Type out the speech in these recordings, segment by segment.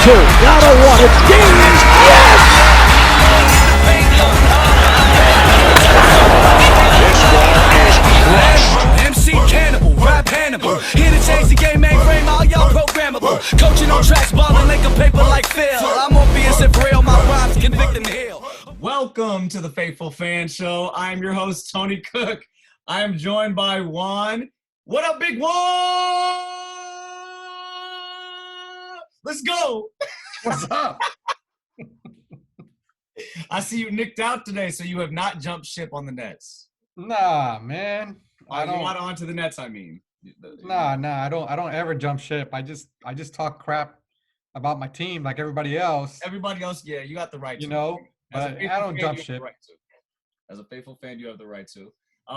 two. Down to one. It's Deans. Yes! This ball is crushed. MC Cannibal, rap Hannibal. Here to change the game, mainframe, all y'all programmable. Coaching on tracks, balling like a paper like Phil. I'm on BS for real, my rhymes convict and heal. Welcome to the Faithful Fan Show. I'm your host, Tony Cook. I am joined by Juan. What up, big Juan? Let's go. What's up? I see you nicked out today, so you have not jumped ship on the Nets. Nah, man. You're not onto the Nets, I mean. Nah. I don't ever jump ship. I just talk crap about my team like everybody else. Everybody else, yeah, you got the right to. You know, but I don't jump ship. As a faithful fan, you have the right to.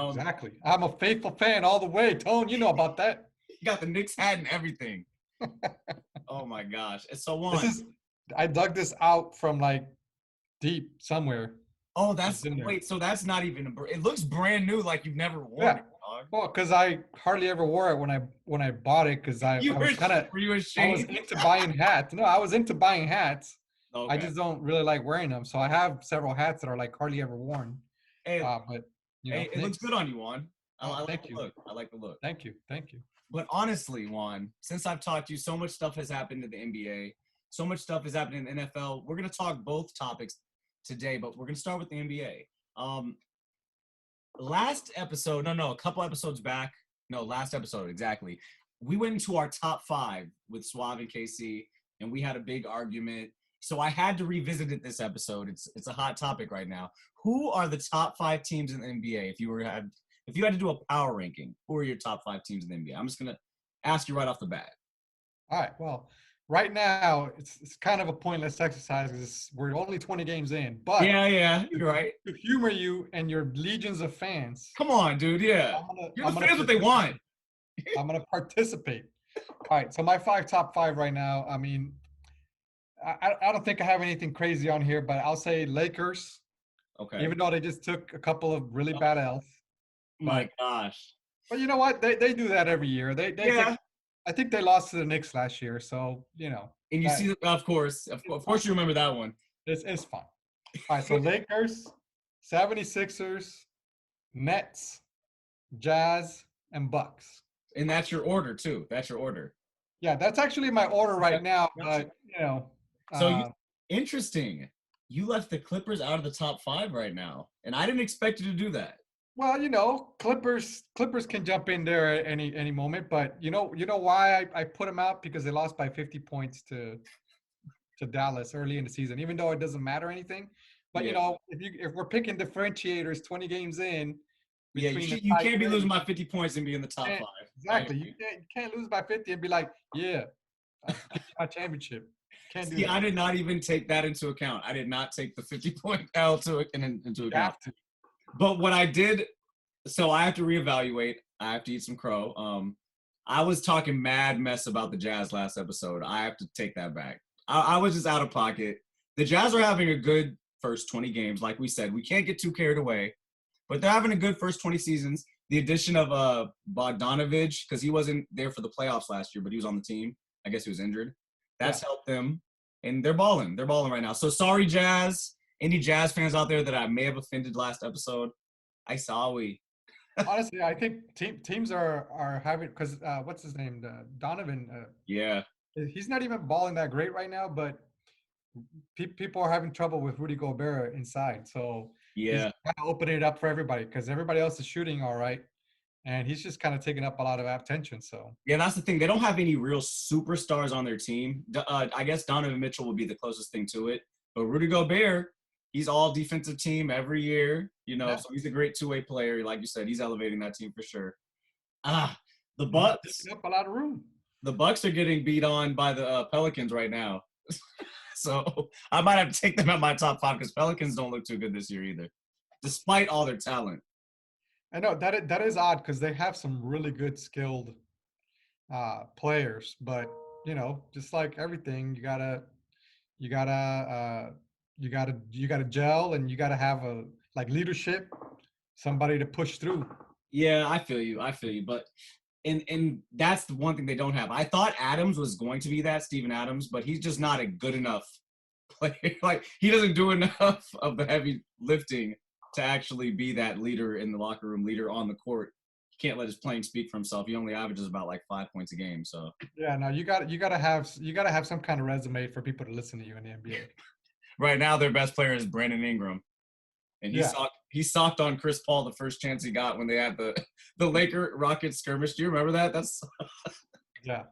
Exactly. I'm a faithful fan all the way, Tone. You know about that. You got the Knicks hat and everything. Oh my gosh. And so Juan. I dug this out from like deep somewhere. Oh, so that's not even it looks brand new, like you've never worn it, dog. Well, because I hardly ever wore it when I bought it, because I was into buying hats. No, I was into buying hats. Okay. I just don't really like wearing them. So I have several hats that are like hardly ever worn. Hey, but you know, it looks good on you, Juan. I like thank the you. look. I like the look. Thank you. But honestly, Juan, since I've talked to you, so much stuff has happened in the NBA. So much stuff is happening in the NFL. We're going to talk both topics today, but we're going to start with the NBA. Last episode, a couple episodes back. No, last episode, exactly. We went into our top five with Suave and KC, and we had a big argument. So I had to revisit it this episode. It's a hot topic right now. Who are the top five teams in the NBA? If you had to do a power ranking, who are your top five teams in the NBA? I'm just going to ask you right off the bat. All right. Well, right now, it's kind of a pointless exercise because we're only 20 games in. But yeah, you're right. To humor you and your legions of fans. Come on, dude. Yeah. You're the fans what they want. I'm going to participate. All right. So my top five right now, I mean, I don't think I have anything crazy on here, but I'll say Lakers. Okay. Even though they just took a couple of really bad L's. My gosh. But you know what? They do that every year. I think they lost to the Knicks last year, so you know. And you see, of course, you remember that one. It's fun. All right, so Lakers, 76ers, Nets, Jazz, and Bucks. And that's your order too. That's your order. Yeah, that's actually my order right now. But you know. So interesting. You left the Clippers out of the top five right now, and I didn't expect you to do that. Well, you know, Clippers can jump in there at any moment, but you know why I put them out? Because they lost by 50 points to Dallas early in the season, even though it doesn't matter anything. But you know, if we're picking differentiators 20 games in, you can't be losing by 50 points and be in the top five. Exactly, you can't lose by 50 and be like, yeah, my championship. Can't do that. I did not even take that into account. I did not take the 50-point L into account. You have to. But what I did, so I have to reevaluate. I have to eat some crow. I was talking mad mess about the Jazz last episode. I have to take that back. I was just out of pocket. The Jazz are having a good first 20 games. Like we said, we can't get too carried away. But they're having a good first 20 seasons. The addition of Bogdanovich, because he wasn't there for the playoffs last year, but he was on the team. I guess he was injured. That's helped them. And they're balling. They're balling right now. So sorry, Jazz. Any Jazz fans out there that I may have offended last episode, I saw we. Honestly, I think teams are having, because what's his name, Donovan. Yeah. He's not even balling that great right now, but people are having trouble with Rudy Gobert inside. So he's kind of opening it up for everybody because everybody else is shooting all right, and he's just kind of taking up a lot of attention. So yeah, that's the thing. They don't have any real superstars on their team. I guess Donovan Mitchell would be the closest thing to it, but Rudy Gobert. He's all defensive team every year, you know, so he's a great two-way player. Like you said, he's elevating that team for sure. The Bucks. Up a lot of room. The Bucks are getting beat on by the Pelicans right now. So I might have to take them at my top five because Pelicans don't look too good this year either, despite all their talent. I know that is odd because they have some really good skilled players, but you know, just like everything, you gotta gel, and you gotta have a leadership, somebody to push through. Yeah, I feel you. But and that's the one thing they don't have. I thought Adams was going to be that, Steven Adams, but he's just not a good enough player. Like, he doesn't do enough of the heavy lifting to actually be that leader in the locker room, leader on the court. He can't let his playing speak for himself. He only averages about like 5 points a game. So yeah, no, you gotta have some kind of resume for people to listen to you in the NBA. right now, their best player is Brandon Ingram, and he socked on Chris Paul the first chance he got when they had the Laker Rockets skirmish. Do you remember that? That's yeah.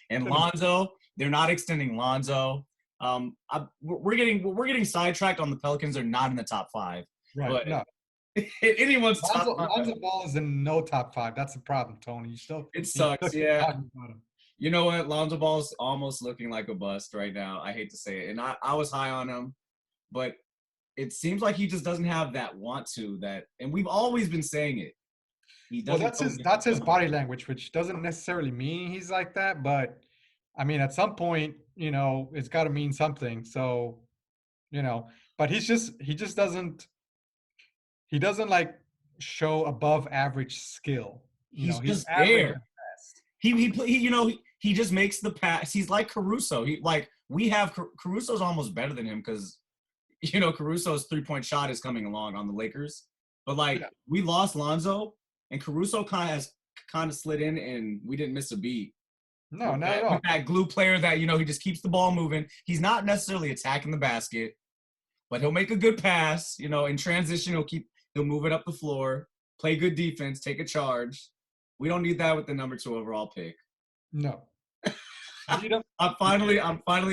And Lonzo, they're not extending Lonzo. We're getting sidetracked on the Pelicans. They're not in the top 5. Right. But No. Anyone's top 5. Lonzo Ball is in no top 5. That's the problem, Tony. It sucks. Yeah. You know what? Lonzo Ball's almost looking like a bust right now. I hate to say it. And I was high on him, but it seems like he just doesn't have that want to, and we've always been saying it. He doesn't. That's his body language, which doesn't necessarily mean he's like that, but I mean, at some point, it's got to mean something. So, but he just doesn't like show above average skill. He's just there. He just makes the pass. He's like Caruso. Caruso's almost better than him because, Caruso's 3-point shot is coming along on the Lakers. But we lost Lonzo and Caruso kind of slid in and we didn't miss a beat. No, not at all. That glue player that, he just keeps the ball moving. He's not necessarily attacking the basket, but he'll make a good pass, in transition. He'll move it up the floor, play good defense, take a charge. We don't need that with the number 2 overall pick. No. I'm finally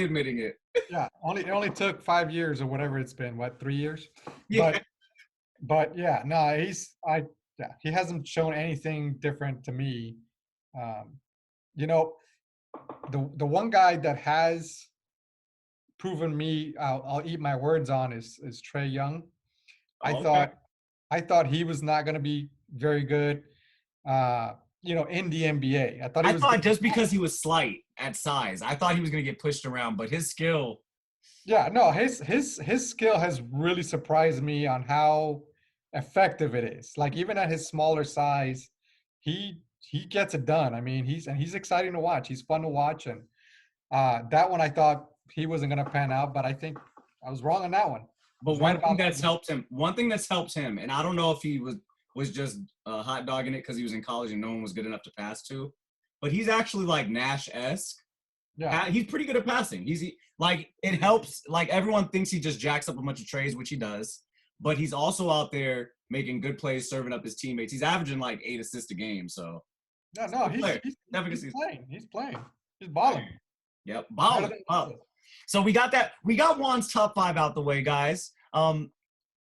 admitting it. Yeah. It only took 5 years or whatever it's been. What, 3 years? Yeah. But yeah, no, he hasn't shown anything different to me. The one guy that has proven me, I'll eat my words on is Trae Young. I thought he was not going to be very good, in the NBA. I thought just because he was slight at size, I thought he was going to get pushed around, but his skill. Yeah, no, his skill has really surprised me on how effective it is. Like, even at his smaller size, he gets it done. I mean, he's exciting to watch. He's fun to watch, and that one I thought he wasn't going to pan out, but I think I was wrong on that one. But one thing that's helped him, and I don't know if he was just hot dogging it because he was in college and no one was good enough to pass to, but he's actually like Nash-esque. Yeah, he's pretty good at passing. It helps. Like, everyone thinks he just jacks up a bunch of trays, which he does, but he's also out there making good plays, serving up his teammates. He's averaging like 8 assists a game. So no, he's playing. He's playing. He's balling. Yep, balling. So we got that. We got Juan's top 5 out the way, guys.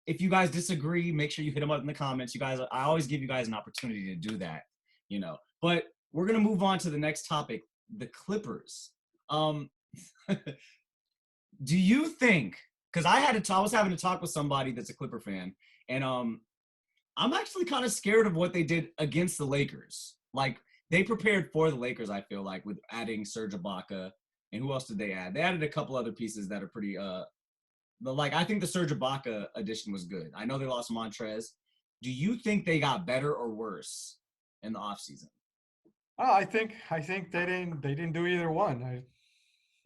If you guys disagree, make sure you hit them up in the comments. You guys, I always give you guys an opportunity to do that, But we're gonna move on to the next topic, the Clippers. Do you think? Because I was having to talk with somebody that's a Clipper fan, and I'm actually kind of scared of what they did against the Lakers. Like, they prepared for the Lakers, I feel like, with adding Serge Ibaka. And who else did they add? They added a couple other pieces that are pretty I think the Serge Ibaka addition was good. I know they lost Montrez. Do you think they got better or worse in the offseason? Oh, I think they didn't do either one.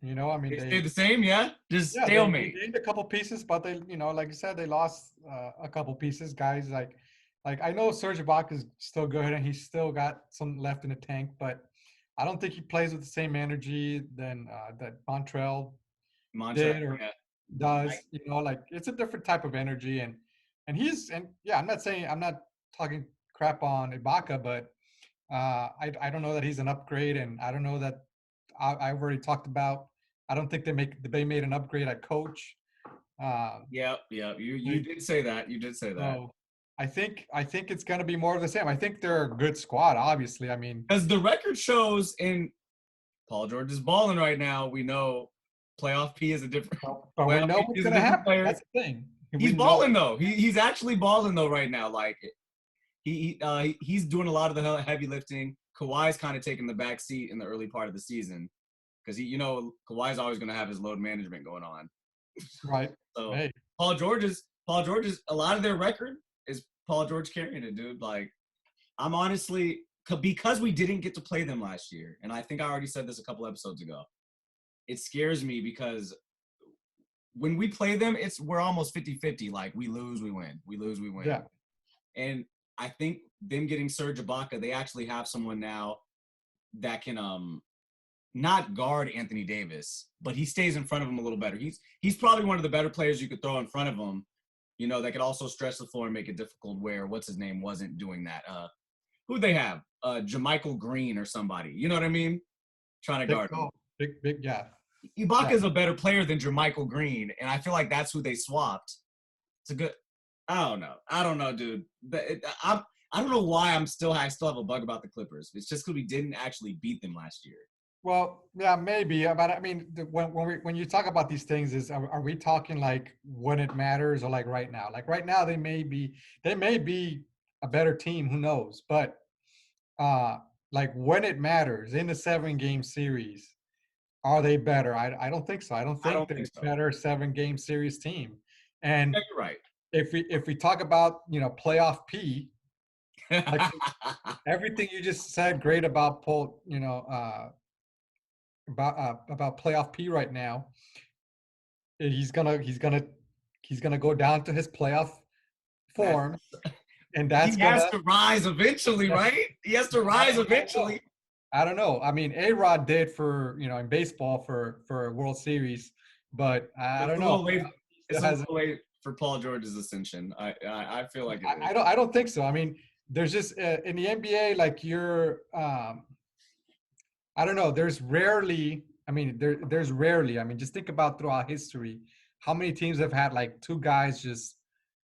They stayed the same, yeah? Just stalemate. They gained a couple pieces, but they, like you said, they lost a couple pieces. Guys like I know Serge Ibaka is still good and he's still got some left in the tank, but I don't think he plays with the same energy than that Montrell did or does. It's a different type of energy, and I'm not talking crap on Ibaka, but I don't know that he's an upgrade, and I don't know that I've already talked about. I don't think they made an upgrade at coach. Yeah. You did say that. You did say that. So I think it's going to be more of the same. I think they're a good squad, obviously. I mean, as the record shows, and Paul George is balling right now. We know playoff P is a different. But we know what's going to happen. Player. That's the thing. He's balling though. He's actually balling though right now. Like, he's doing a lot of the heavy lifting. Kawhi's kind of taking the back seat in the early part of the season because Kawhi's always going to have his load management going on. Right. So hey. Paul George's a lot of their record is Paul George carrying it, dude. Like, I'm honestly, because we didn't get to play them last year, and I think I already said this a couple episodes ago, it scares me because when we play them, we're almost 50-50. Like, we lose, we win. We lose, we win. Yeah. And I think them getting Serge Ibaka, they actually have someone now that can not guard Anthony Davis, but he stays in front of him a little better. He's probably one of the better players you could throw in front of him, you know, that could also stretch the floor and make it difficult where what's his name wasn't doing that. Who'd they have? JaMychal Green or somebody. You know what I mean? Trying to guard him. Big, yeah. Ibaka is a better player than JaMychal Green, and I feel like that's who they swapped. It's a good – I don't know, dude. I don't know why I still have a bug about the Clippers. It's just because we didn't actually beat them last year. Well, yeah, maybe. But I mean, when you talk about these things, are we talking like when it matters or like right now? Like right now, they may be a better team. Who knows? But like when it matters in the 7-game series, are they better? I don't think so. I don't think they're a better 7-game series team. And yeah, you're right. If we talk about, you know, playoff P, like everything you just said, great about Paul, you know, about playoff P right now. He's gonna go down to his playoff form, and that's he has to rise eventually, right? He has to rise eventually. I don't know. I mean, A-Rod did for, you know, in baseball for a World Series, but I don't know. It's a little late for Paul George's ascension. I feel like it is. I don't think so. I mean, there's just in the NBA, like you're I don't know. There's rarely. I mean, there's rarely. I mean, just think about throughout history, how many teams have had like two guys just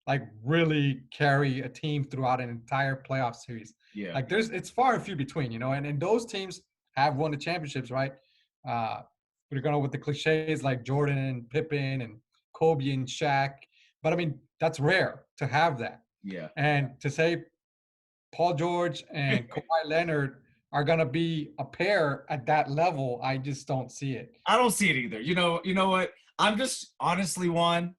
like really carry a team throughout an entire playoff series. Yeah. Like it's far and few between, you know. And those teams have won the championships, right? We're going with the cliches like Jordan and Pippen and Kobe and Shaq, but I mean that's rare to have that. Yeah. And to say Paul George and Kawhi Leonard are going to be a pair at that level, I just don't see it. I don't see it either. You know what? I'm just honestly, Juan,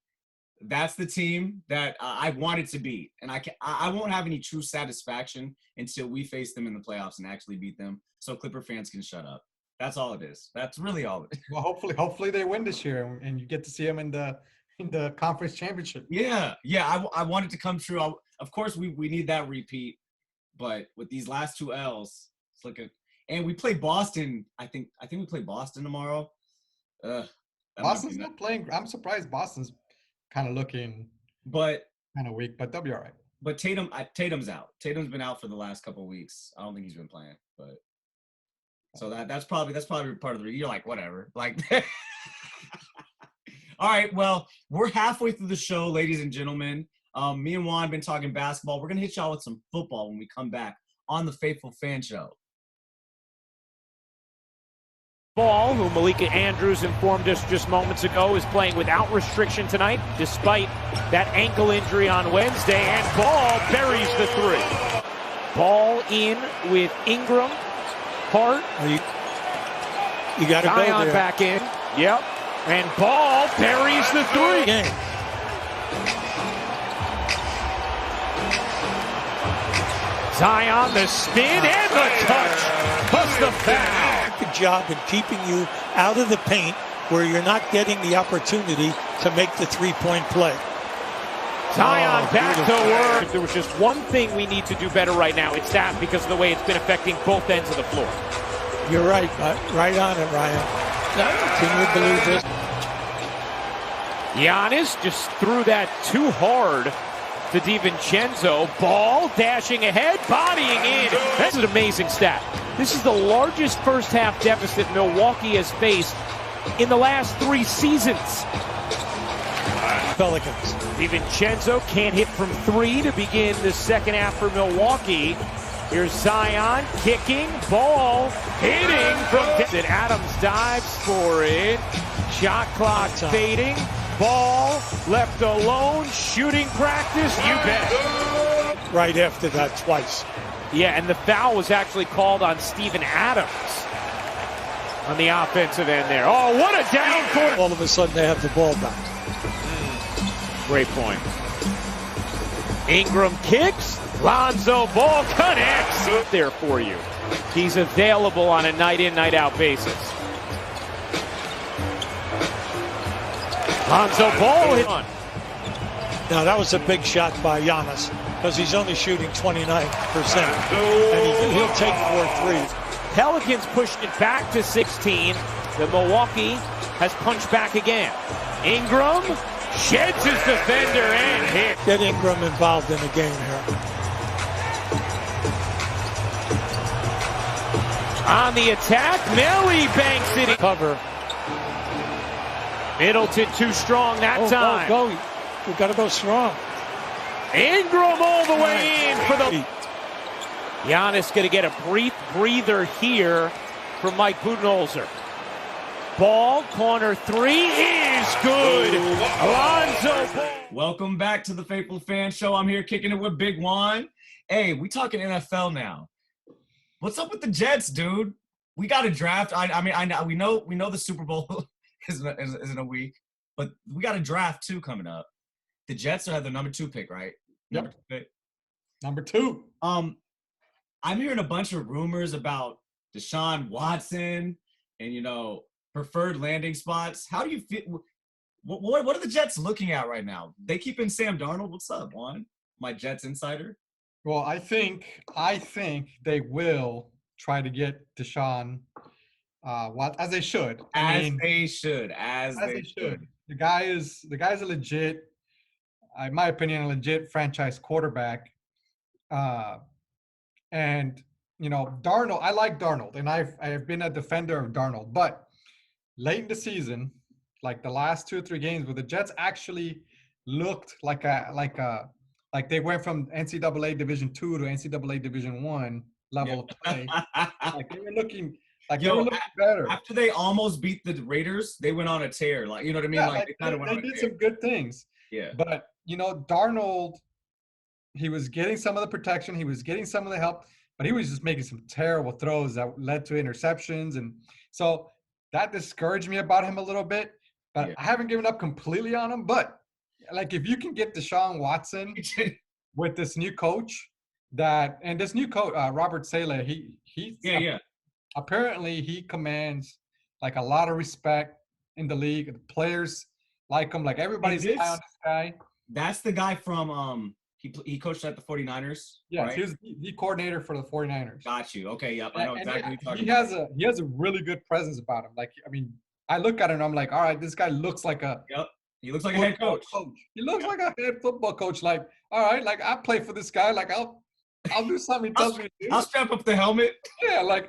that's the team that I wanted to beat. And I won't have any true satisfaction until we face them in the playoffs and actually beat them. So Clipper fans can shut up. That's all it is. That's really all it is. Well, hopefully they win this year and you get to see them in the conference championship. Yeah. I want it to come true. Of course, we need that repeat. But with these last 2 L's, it's looking. And we play Boston. I think we play Boston tomorrow. Boston's not playing. I'm surprised Boston's kind of looking kind of weak, but they'll be all right. But Tatum's out. Tatum's been out for the last couple of weeks. I don't think he's been playing. But so that's probably part of the. You're like, whatever. Like, all right. Well, we're halfway through the show, ladies and gentlemen. Me and Juan have been talking basketball. We're gonna hit y'all with some football when we come back on the Faithful Fan Show. Ball, who Malika Andrews informed us just moments ago, is playing without restriction tonight, despite that ankle injury on Wednesday, and Ball buries the 3. Ball in with Ingram, Hart. You got to go there. Back in. Yep. And Ball buries the 3. Game. Zion, the spin and the touch. Plus the foul. Good job in keeping you out of the paint where you're not getting the opportunity to make the 3-point play. Zion back to work. If there was just one thing we need to do better right now, it's that, because of the way it's been affecting both ends of the floor. You're right. Right on it, Ryan. Can you believe this? Giannis just threw that too hard to DiVincenzo. Ball dashing ahead, bodying in. That's an amazing stat. This is the largest first half deficit Milwaukee has faced in the last 3 seasons. Pelicans. DiVincenzo can't hit from 3 to begin the second half for Milwaukee. Here's Zion kicking, Ball hitting from Adams dives for it. Shot clock fading. Ball left alone, shooting practice, you bet. Right after that twice. Yeah, and the foul was actually called on Steven Adams on the offensive end there. Oh, what a down court. All of a sudden they have the ball back. Great point. Ingram kicks, Lonzo Ball connects there for you. He's available on a night-in, night-out basis. Lonzo Ball hit on. Now, that was a big shot by Giannis because he's only shooting 29%. And he'll take 4 threes. Pelicans pushed it back to 16. The Milwaukee has punched back again. Ingram sheds his defender and hit. Get Ingram involved in the game here. On the attack, Melly banks it. Cover. Middleton too strong that time. Go. We got to go strong. Ingram all the way in for the... Giannis going to get a brief breather here from Mike Budenholzer. Ball, corner three is good. Alonzo Ball. Welcome back to the Faithful Fan Show. I'm here kicking it with Big Juan. Hey, we talking NFL now. What's up with the Jets, dude? We got a draft. I mean, we know the Super Bowl is in a week, but we got a draft too coming up. The Jets have the number 2 pick, right? Yep. Number 2. I'm hearing a bunch of rumors about Deshaun Watson and, preferred landing spots. How do you feel? What are the Jets looking at right now? They keeping Sam Darnold. What's up, Juan? My Jets insider. Well, I think they will try to get Deshaun, as they should. They should. The guy is a legit, in my opinion, a legit franchise quarterback. And Darnold, I like Darnold, and I have been a defender of Darnold, but late in the season, like the last 2 or 3 games, where the Jets actually looked like they went from NCAA Division II to NCAA Division I level of play. Like they were looking better. After they almost beat the Raiders, they went on a tear. Like, you know what I mean? Yeah, they kind of went on a tear. They did some good things. Yeah. But Darnold, he was getting some of the protection, he was getting some of the help, but he was just making some terrible throws that led to interceptions. And so that discouraged me about him a little bit. But I haven't given up completely on him. But like, if you can get Deshaun Watson with this new coach, Robert Saleh, apparently he commands like a lot of respect in the league. The players like him, like everybody's high on this guy. That's the guy from he coached at the 49ers. Yeah, right? he was the coordinator for the 49ers. Got you. Okay, yep. I know exactly what you're talking about. He has a really good presence about him. Like, I mean, I look at him and I'm like, all right, this guy looks like a He looks like a head coach. He looks like a head football coach. Like, all right, like I play for this guy. Like I'll do something he tells me to do. I'll strap up the helmet. Yeah, like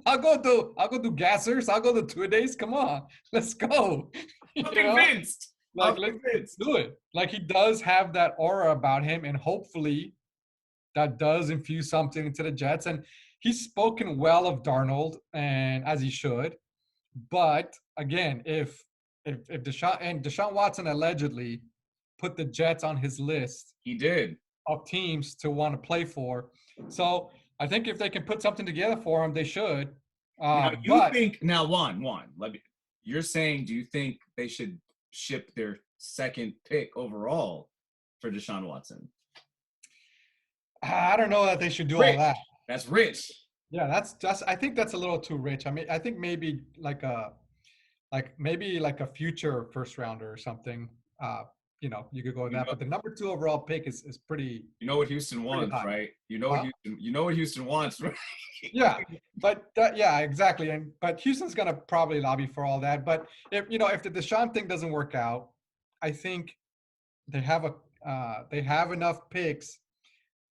I'll go do gassers. I'll go to 2 days. Come on, let's go. I'm convinced. Like, let's do it. Like, he does have that aura about him, and hopefully that does infuse something into the Jets. And he's spoken well of Darnold, and as he should. But again, if Deshaun Watson allegedly put the Jets on his list, he did, of teams to want to play for. So I think if they can put something together for him, they should. Juan, you're saying, do you think they should ship their second pick overall for Deshaun Watson? I don't know that they should do all that. That's rich. Yeah, that's I think that's a little too rich. I mean, I think maybe like a future first rounder or something. You could go with that. But the number 2 overall pick is pretty. You know what Houston wants, right? You know what Houston wants, right? Yeah, but exactly. But Houston's gonna probably lobby for all that. But if the Deshaun thing doesn't work out, I think they have enough picks.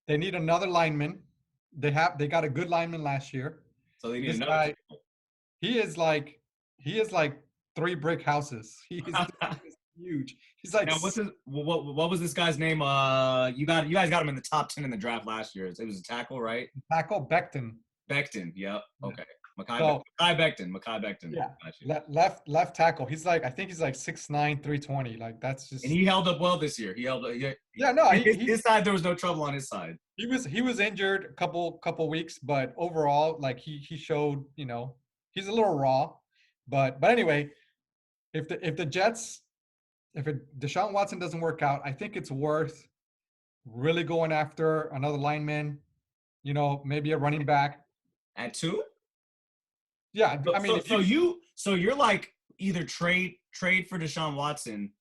They need another lineman. They got a good lineman last year. So they need this another guy. He is like 3 brick houses. He's huge. He's like. Now, what was this guy's name? You guys got him in the top 10 in the draft last year. It was a tackle, right? Tackle Becton. Yep. Okay. Makai Becton. Yeah. Left tackle. I think he's like 6'9", 320. Like that's just. And he held up well this year. His side, there was no trouble on his side. He was injured a couple weeks, but overall, like he showed, he's a little raw. But anyway, if Deshaun Watson doesn't work out, I think it's worth really going after another lineman, maybe a running back. At 2? Yeah, I mean, So you're like either trade for Deshaun Watson,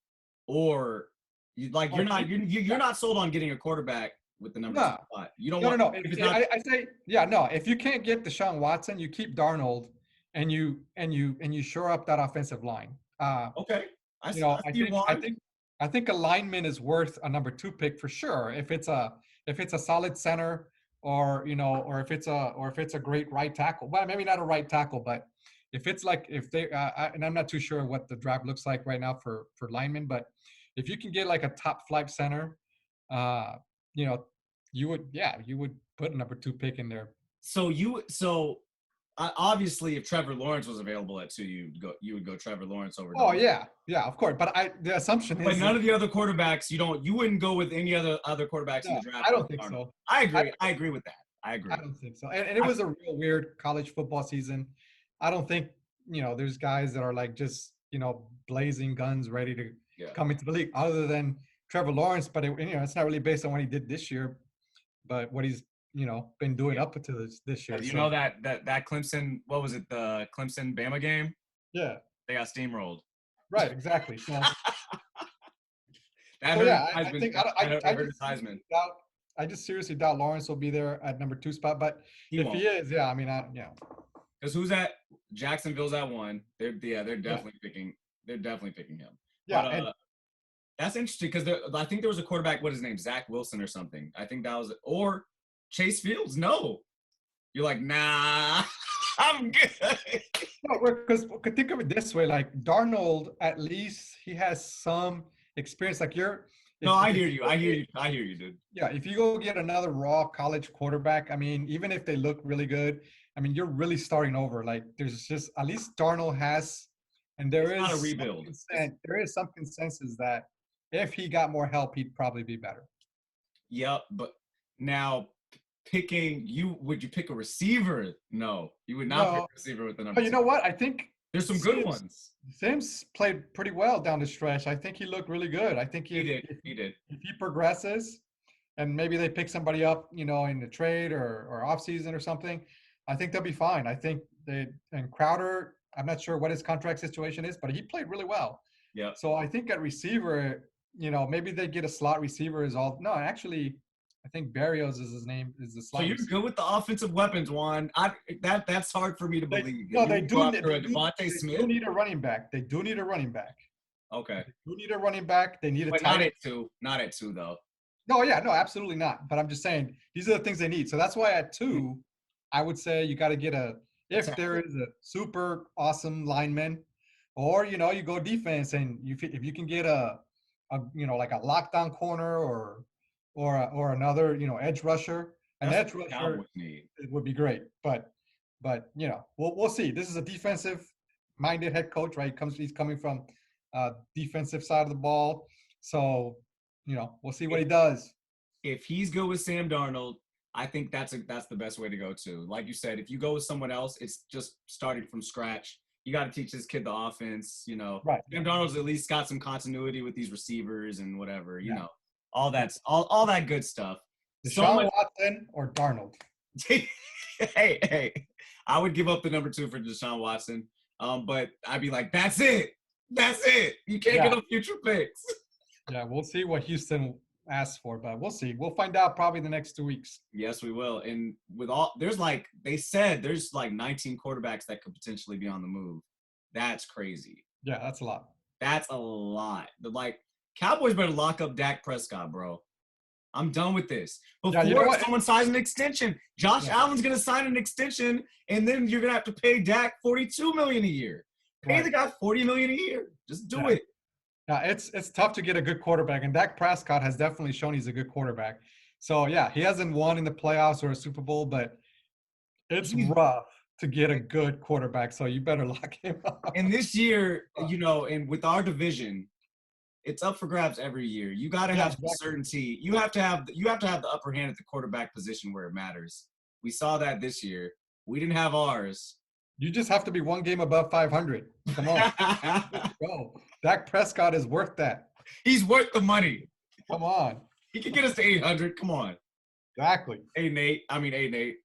or you're not sold on getting a quarterback with the number 2 spot. You don't want. No. If it's not, I say, yeah, no. If you can't get Deshaun Watson, you keep Darnold, and you shore up that offensive line. okay. I think a lineman is worth a number 2 pick for sure. If it's a solid center, or if it's a great right tackle. Well, maybe not a right tackle, but if it's like, and I'm not too sure what the draft looks like right now for linemen, but if you can get like a top flight center, you would put a number 2 pick in there. Obviously, if Trevor Lawrence was available at 2, you would go Trevor Lawrence over. Oh yeah, of course. But the assumption is. But none of the other quarterbacks, you wouldn't go with any other quarterbacks in the draft. I don't think so. I agree. I agree with that. I agree. I don't think so. And it was a real weird college football season. I don't think there's guys that are like just blazing guns ready to come into the league, other than Trevor Lawrence. But it's not really based on what he did this year, but what he's been doing up until this year. You know that Clemson, what was it, the Clemson Bama game? Yeah, they got steamrolled. Right, exactly. So, I just seriously doubt Lawrence will be there at number 2 spot. But if he is, because who's at Jacksonville's at 1? They're definitely picking. They're definitely picking him. Yeah, but, that's interesting because I think there was a quarterback. What is his name? Zach Wilson or something. I think that was it. Or Chase Fields. No, you're like, nah, I'm good. No, because think of it this way: like Darnold, at least he has some experience. Like I hear you, dude. Yeah, if you go get another raw college quarterback, I mean, even if they look really good, I mean, you're really starting over. Like, there's just at least Darnold has, and there is not a rebuild. There is some consensus that if he got more help, he'd probably be better. Yep, but now would you pick a receiver? No, you would not pick a receiver with the number. But you know what? I think there's some good ones. Sims played pretty well down the stretch. I think he looked really good. I think he did. If he progresses, and maybe they pick somebody up, in the trade or off season or something, I think they'll be fine. I think and Crowder, I'm not sure what his contract situation is, but he played really well. Yeah. So I think at receiver, maybe they get a slot receiver actually, I think Barrios is his name, is the slot. So you're good with the offensive weapons, Juan. That's hard for me to believe. They do need a running back. They do need a running back. Okay. They do need a running back. They need a tight end. Not at 2 though. No, absolutely not. But I'm just saying these are the things they need. So that's why at 2, I would say you got to get if there is a super awesome lineman, or you go defense, and if you can get a like a lockdown corner or another edge rusher, edge rusher, it would be great. But we'll see. This is a defensive minded head coach, right? He's coming from defensive side of the ball, so we'll see what he does. If he's good with Sam Darnold, I think that's the best way to go too. Like you said, if you go with someone else, it's just starting from scratch. You got to teach this kid the offense, Right. Sam Darnold's at least got some continuity with these receivers and whatever, all that good stuff. Deshaun Watson or Darnold? Hey, I would give up the number 2 for Deshaun Watson. But I'd be like, that's it. You can't get no future picks. Yeah, we'll see what Houston asks for, but we'll see. We'll find out probably the next 2 weeks. Yes, we will. And there's 19 quarterbacks that could potentially be on the move. That's crazy. Yeah, that's a lot. That's a lot. Cowboys better lock up Dak Prescott, bro. I'm done with this. Before someone signs an extension, Josh Allen's going to sign an extension, and then you're going to have to pay Dak $42 million a year. Pay the guy $40 million a year. Just do it. Yeah, it's tough to get a good quarterback, and Dak Prescott has definitely shown he's a good quarterback. So, he hasn't won in the playoffs or a Super Bowl, but it's rough to get a good quarterback, so you better lock him up. And this year, and with our division, it's up for grabs every year. You got to have some certainty. You have to have the upper hand at the quarterback position where it matters. We saw that this year. We didn't have ours. You just have to be one game above 500. Come on. Let's go. Dak Prescott is worth that. He's worth the money. Come on. He could get us to 800. Come on. Exactly. Hey, Nate. Hey, Nate.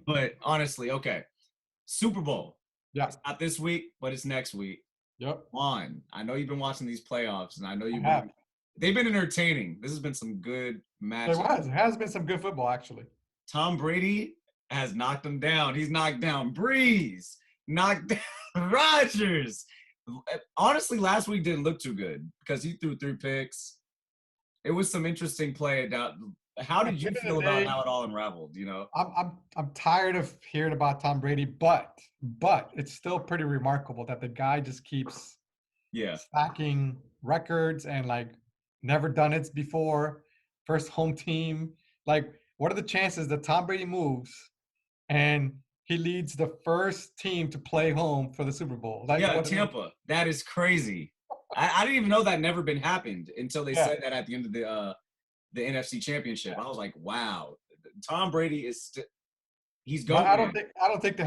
But honestly, okay. Super Bowl. Yeah. It's not this week, but it's next week. Yep. Juan, I know you've been watching these playoffs, and I know they've been entertaining. This has been some good matches. It has been some good football, actually. Tom Brady has knocked him down. He's knocked down Breeze, knocked down Rodgers. Honestly, last week didn't look too good because he threw 3 picks. It was some interesting play. How did you feel about how it all unraveled? You know, I'm tired of hearing about Tom Brady, but it's still pretty remarkable that the guy just keeps stacking records and like never done it before. First home team. Like, what are the chances that Tom Brady moves and he leads the first team to play home for the Super Bowl? Like, Tampa. That is crazy. I didn't even know that never been happened until they said that at the end of the NFC Championship. I was like, wow, Tom Brady is he's going. I don't think they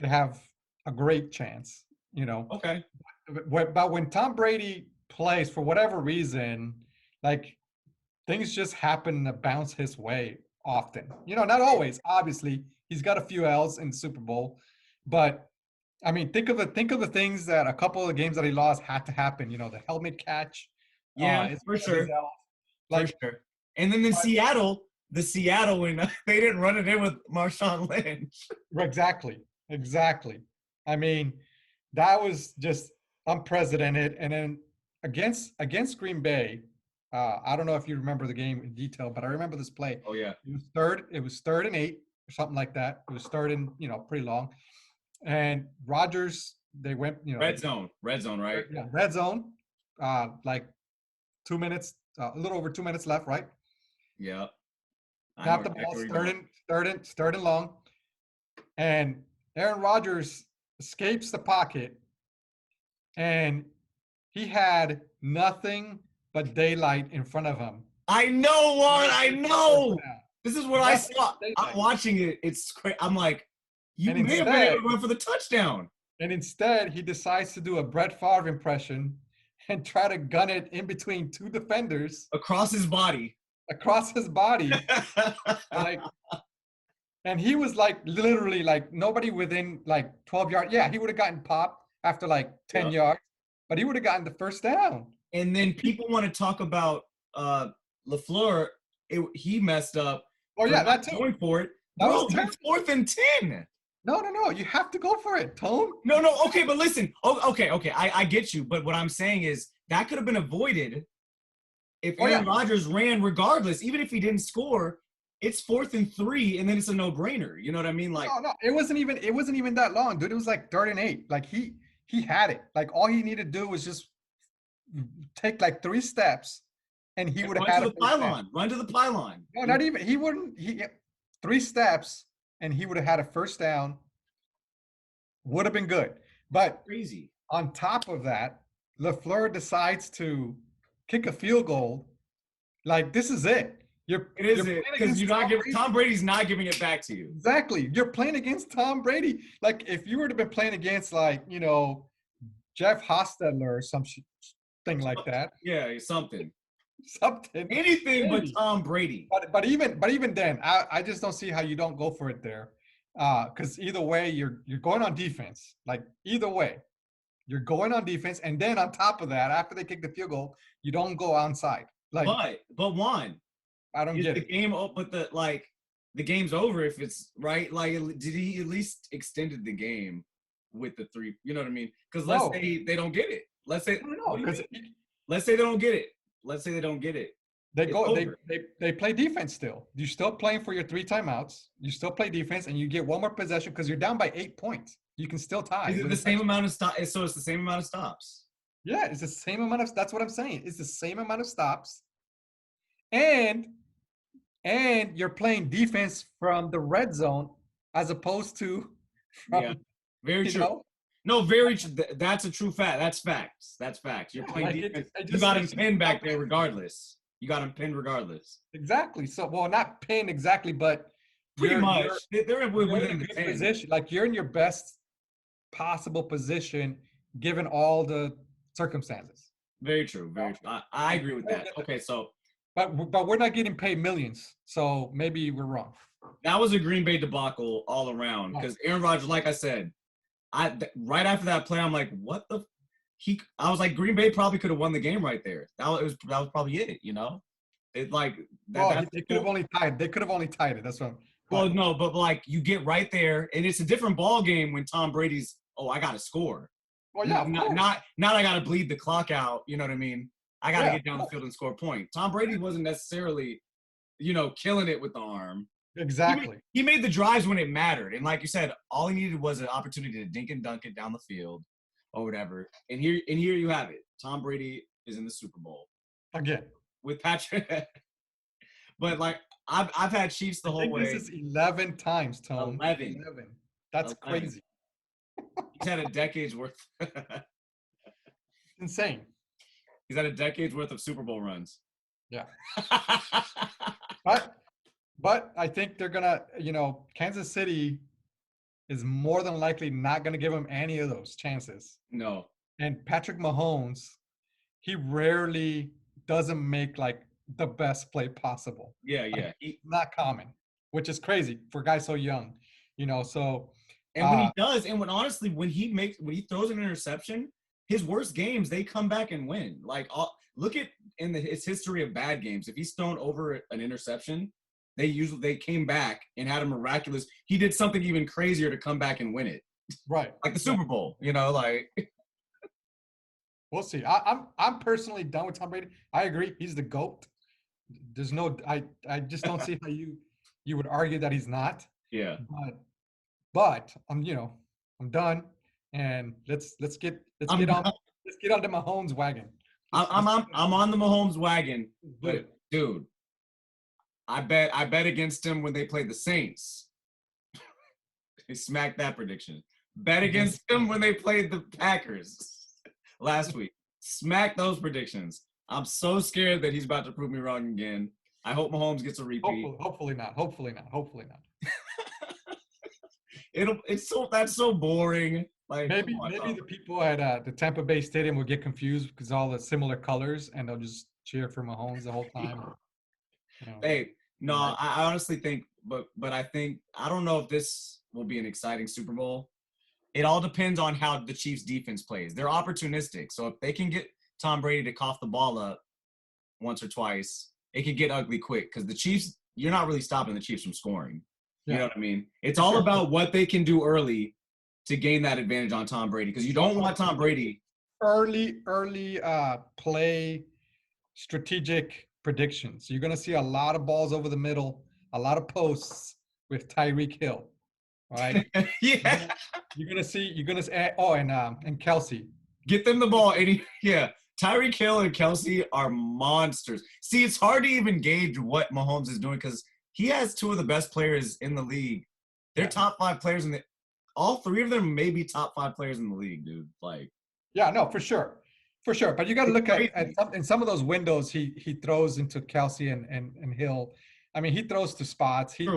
have a great chance. You know. Okay. But when Tom Brady plays, for whatever reason, like things just happen to bounce his way often. You know, not always. Obviously, he's got a few L's in the Super Bowl, but I mean, think of the things that a couple of the games that he lost had to happen. You know, the helmet catch. Yeah, for sure. For sure. And then Seattle when they didn't run it in with Marshawn Lynch. Exactly. I mean, that was just unprecedented. And then against Green Bay, I don't know if you remember the game in detail, but I remember this play. Oh yeah. It was third and 8 or something like that. It was third and, pretty long. And Rodgers, they went, red zone, right? Yeah, red zone. Like 2 minutes, a little over 2 minutes left, right? Yeah. Got the ball, third and long. And Aaron Rodgers escapes the pocket, and he had nothing but daylight in front of him. I know, Juan. I know. This is what I saw. I'm watching it. It's crazy. I'm like, you may have been able to run for the touchdown. And instead, he decides to do a Brett Favre impression and try to gun it in between 2 defenders. Across his body. Like, and he was like literally like nobody within like 12 yards. Yeah, he would have gotten popped after like 10 yards, but he would have gotten the first down. And then people want to talk about LaFleur. He messed up. Oh yeah, that's going for it. Bro, that's 4th and 10. No. You have to go for it, Tone. No. Okay, but listen. Okay. I get you. But what I'm saying is that could have been avoided if Aaron Rodgers ran regardless. Even if he didn't score, it's 4th and 3, and then it's a no-brainer. You know what I mean? Like, no. It wasn't even that long, dude. It was like 3rd and 8. Like he had it. Like all he needed to do was just take like 3 steps, and he would have had it. Run to the pylon. No, not even. He wouldn't. 3 steps. And he would have had a first down, would have been good. But crazy. On top of that, LaFleur decides to kick a field goal. Like, this is it. Because Tom Brady's not giving it back to you. Exactly. You're playing against Tom Brady. Like, if you were to be playing against, like, Jeff Hostetler or something like that. Yeah, something. Anything but Tom Brady. But even then, I just don't see how you don't go for it there, because either way you're going on defense. Like either way, you're going on defense, and then on top of that, after they kick the field goal, you don't go onside. Like, but Juan, I don't get the game. But the game's over if it's right. Like, did he at least extended the game with the 3? You know what I mean? Because let's say they don't get it. Let's say let's say they don't get it. Let's say they don't get it. They play defense still. You're still playing for your 3 timeouts. You still play defense, and you get 1 more possession because you're down by 8 points. You can still tie. Is it the same amount of stops? So it's the same amount of stops. Yeah, it's the same amount of. That's what I'm saying. It's the same amount of stops, and you're playing defense from the red zone as opposed to from. Very true. No, very true. That's a true fact. That's facts. You're playing defense. You got him pinned back there regardless. Exactly. So, well, not pinned exactly, but pretty much. They're within the position. Like, you're in your best possible position given all the circumstances. Very true. Very true. I agree with that. Okay, so But we're not getting paid millions, so maybe we're wrong. that was a Green Bay debacle all around because Aaron Rodgers, like I said, right after that play, I'm like, what the? I was like, Green Bay probably could have won the game right there. That was probably it. You know, it like that. Well, they could have only tied. They could have only tied it. That's what. Well, no, but like you get right there, and it's a different ball game when Tom Brady's. Oh, I got to score. Well, yeah, not I got to bleed the clock out. You know what I mean? I got to get down the field and score a point. Tom Brady wasn't necessarily, killing it with the arm. Exactly. He made the drives when it mattered, and like you said, all he needed was an opportunity to dink and dunk it down the field, or whatever. And here you have it. Tom Brady is in the Super Bowl Again with Patrick. But like I've had Chiefs the whole way. This is 11 times, Tom. 11. That's 11. crazy. He's had a decade's worth. Insane. He's had a decade's worth of Super Bowl runs. Yeah. But I think they're gonna, Kansas City is more than likely not gonna give him any of those chances. No. And Patrick Mahomes, he rarely doesn't make like the best play possible. Yeah. Like, not common, which is crazy for a guy so young, so. And when he does, and when he throws an interception, his worst games, they come back and win. Like, look at his history of bad games. If he's thrown over an interception, they came back and had a miraculous. He did something even crazier to come back and win it. Right. Like the Super Bowl, like. We'll see. I'm personally done with Tom Brady. I agree. He's the GOAT. There's no. I just don't see how you would argue that he's not. Yeah. But I'm done, and let's get on the Mahomes wagon. I'm on the Mahomes wagon, but dude, I bet against him when they played the Saints. He smacked that prediction. Bet against him when they played the Packers last week. Smack those predictions. I'm so scared that he's about to prove me wrong again. I hope Mahomes gets a repeat. Hopefully not. That's so boring. Like maybe the people at the Tampa Bay Stadium will get confused because all the similar colors, and they'll just cheer for Mahomes the whole time. Hey, no, I honestly think, but I don't know if this will be an exciting Super Bowl. It all depends on how the Chiefs defense plays. They're opportunistic, so if they can get Tom Brady to cough the ball up once or twice, it could get ugly quick because the Chiefs, you're not really stopping the Chiefs from scoring. You know what I mean? It's all about what they can do early to gain that advantage on Tom Brady because you don't want Tom Brady. Early play strategic predictions. You're going to see a lot of balls over the middle, a lot of posts with Tyreek Hill. All right? Yeah. You're going to see and Kelsey. Get them the ball. Tyreek Hill and Kelsey are monsters. See, it's hard to even gauge what Mahomes is doing because he has two of the best players in the league. They're top 5 players all 3 of them may be top 5 players in the league, dude. Like, yeah, no, for sure. But you got to look at in some of those windows he throws into Kelsey and Hill. I mean, he throws to spots. He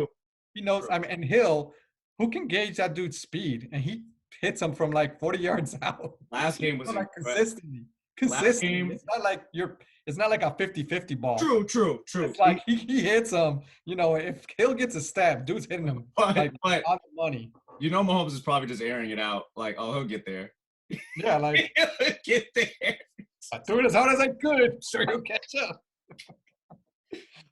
knows. I mean, and Hill, who can gauge that dude's speed? And he hits him from like 40 yards out. Last game was like consistently. It's not like a 50-50 ball. True. It's like he hits him. If Hill gets a stab, dude's hitting him on the money. Mahomes is probably just airing it out. Like, oh, he'll get there. Yeah, like he'll get there. I threw it as hard as I could. Sure, he'll catch up.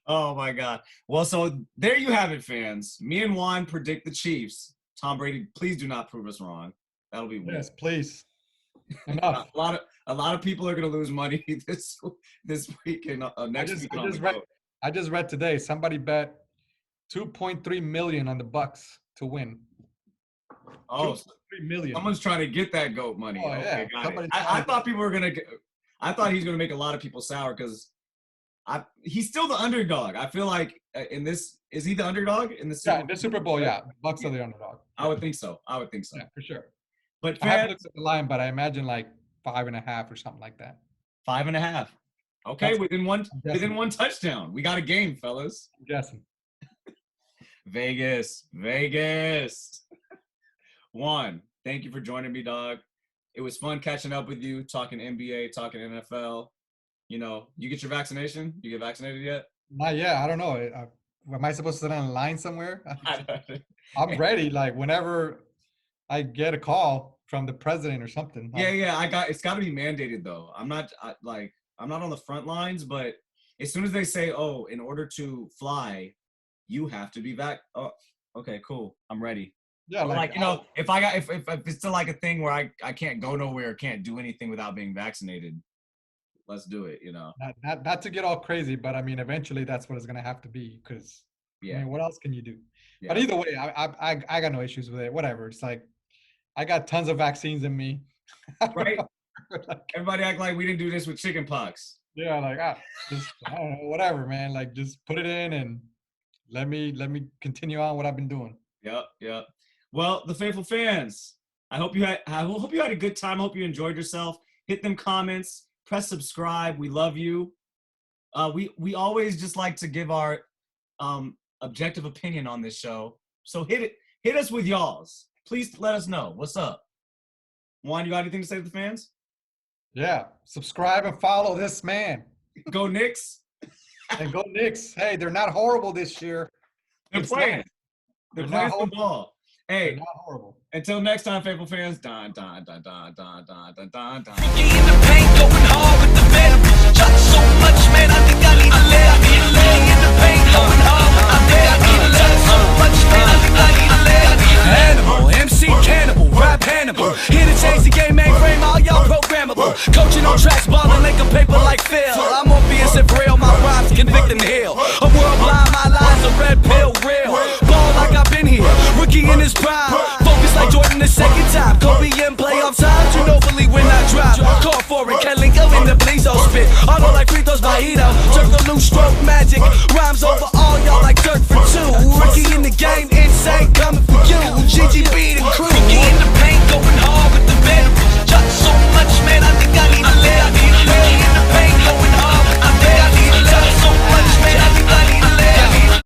Oh my God. Well, so there you have it, fans. Me and Juan predict the Chiefs. Tom Brady, please do not prove us wrong. That'll be weird. Yes, please. Enough. A lot of people are going to lose money this week and next week. I just read today somebody bet $2.3 million on the Bucks to win. Oh, $2.3 million. Someone's trying to get that GOAT money. Oh, okay, yeah. got it. I thought people were going to I thought he's going to make a lot of people sour because he's still the underdog. I feel like is he the underdog in the Super Bowl? Yeah, the Super Bowl, yeah. Bucks are the underdog. I would think so. Yeah, for sure. But I haven't looked at the line, but I imagine like 5.5 or something like that. 5.5. Okay, within one touchdown. We got a game, fellas. I'm guessing. Vegas. Juan, thank you for joining me, dog. It was fun catching up with you, talking NBA, talking NFL. You know, you get your vaccination? You get vaccinated yet? Not yet. I don't know. Am I supposed to sit on a line somewhere? I'm ready. Like whenever I get a call from the president or something. Yeah. It's got to be mandated though. I'm not on the front lines, but as soon as they say, oh, in order to fly, you have to be back. Oh, okay, cool. I'm ready. Yeah, like you know, if it's still like a thing where I can't go nowhere, can't do anything without being vaccinated, let's do it. You know, not to get all crazy, but I mean, eventually that's what it's gonna have to be because I mean, what else can you do? Yeah. But either way, I got no issues with it. Whatever. It's like I got tons of vaccines in me. Right. Everybody act like we didn't do this with chicken pox. Yeah, like just I don't know, whatever, man. Like just put it in and let me continue on what I've been doing. Yep. Well, the faithful fans, I hope you had a good time. I hope you enjoyed yourself. Hit them comments, press subscribe. We love you. We always just like to give our objective opinion on this show. So hit us with y'all's. Please let us know. What's up? Juan, you got anything to say to the fans? Yeah. Subscribe and follow this man. Go Knicks. And go Knicks. Hey, they're not horrible this year. They're playing some ball. Hey, they're not horrible. Until next time, faithful fans. Don. Rookie in the paint, going hard with the venom. Shot so much, man, I think I need a layup. Rookie in the paint, going hard with the venom. Shot so much, man, I think I need a layup. Animal, MC Cannibal, rap Hannibal. Here to change the game, mainframe, all y'all programmable. Coaching on tracks, balling like a paper like Phil. I'm Morpheus and real, my rhymes convict and heal. A world blind, my lines a red pill, real. Ball like I've been here, rookie in his prime. Focus like Jordan the second time. Kobe in playoff times, you know believe when I drop. Call for it, can't link up in the Blizo spit. Auto like free throws by Ito. Circle loose stroke magic. Rhymes over all y'all like Dirk for two. Rookie in the game, insane, coming for you. GGB the crew.